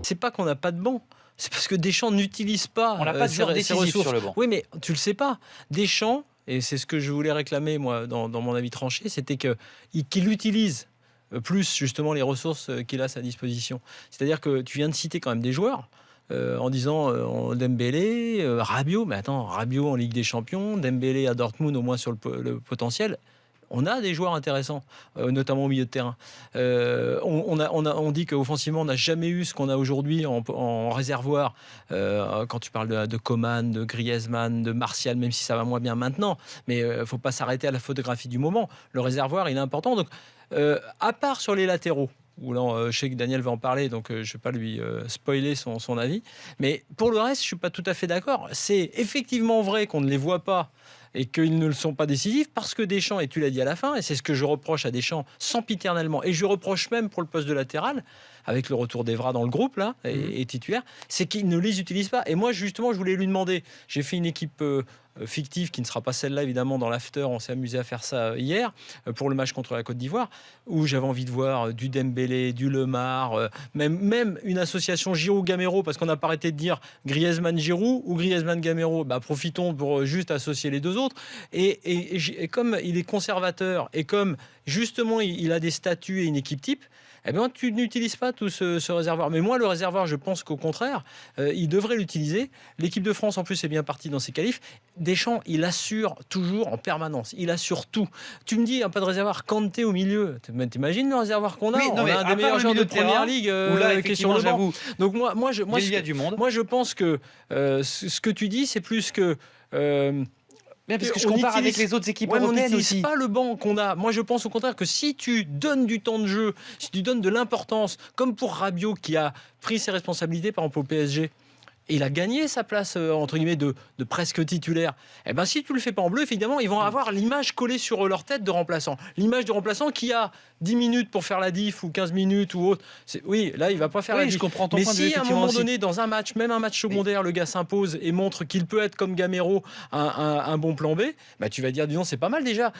C'est pas qu'on n'a pas de banc. C'est parce que Deschamps n'utilise pas On n'a pas de joueur ses décisif ressources. sur le banc. Oui, mais tu le sais pas. Deschamps, et c'est ce que je voulais réclamer moi dans mon avis tranché, c'était qu'il utilise plus justement les ressources qu'il a à sa disposition. C'est-à-dire que tu viens de citer quand même des joueurs. En disant Dembélé, Rabiot, mais attends, Rabiot en Ligue des Champions, Dembélé à Dortmund au moins sur le potentiel. On a des joueurs intéressants, notamment au milieu de terrain. On dit qu'offensivement, on n'a jamais eu ce qu'on a aujourd'hui en réservoir. Quand tu parles de Coman, de Griezmann, de Martial, même si ça va moins bien maintenant. Mais il ne faut pas s'arrêter à la photographie du moment. Le réservoir, il est important. Donc, à part sur les latéraux, où là, je sais que Daniel va en parler, donc je ne vais pas lui spoiler son avis. Mais pour le reste, je ne suis pas tout à fait d'accord. C'est effectivement vrai qu'on ne les voit pas et qu'ils ne le sont pas décisifs, parce que Deschamps, et tu l'as dit à la fin, et c'est ce que je reproche à Deschamps sempiternellement, et je reproche même pour le poste de latéral, avec le retour d'Evra dans le groupe, là, et titulaire, c'est qu'il ne les utilise pas. Et moi, justement, je voulais lui demander, j'ai fait une équipe fictive, qui ne sera pas celle-là, évidemment, dans l'after, on s'est amusé à faire ça hier, pour le match contre la Côte d'Ivoire, où j'avais envie de voir du Dembélé, du Lemar, même une association Giroud-Gamero, parce qu'on n'a pas arrêté de dire Griezmann-Giroud ou Griezmann-Gamero. Profitons pour juste associer les deux autres. Et comme il est conservateur, et comme justement il a des statuts et une équipe type, eh bien, tu n'utilises pas tout ce réservoir. Mais moi, le réservoir, je pense qu'au contraire, il devrait l'utiliser. L'équipe de France, en plus, est bien partie dans ses qualifs. Deschamps, il assure toujours en permanence. Il assure tout. Tu me dis, pas de réservoir, Kanté au milieu. T'imagines le réservoir qu'on a? Oui, on a un des meilleurs joueurs de première ligue qui est sur le banc. Donc il y a du monde. Moi, je pense que ce que tu dis, c'est plus que... Bien, parce que je compare avec les autres équipes européennes on aussi. n'utilise pas le banc qu'on a. Moi, je pense au contraire que si tu donnes du temps de jeu, si tu donnes de l'importance, comme pour Rabiot qui a pris ses responsabilités, par exemple au PSG, et il a gagné sa place, entre guillemets, de presque titulaire. Eh ben, si tu le fais pas en bleu, évidemment, ils vont avoir l'image collée sur leur tête de remplaçant. L'image de remplaçant qui a 10 minutes pour faire la diff, ou 15 minutes, ou autre. Oui, là, il va pas faire la diff. Je comprends ton mais point de vue, si, à un moment aussi. donné, dans un match, même un match secondaire, le gars s'impose et montre qu'il peut être, comme Gamero, un bon plan B, tu vas dire, dis donc, c'est pas mal déjà.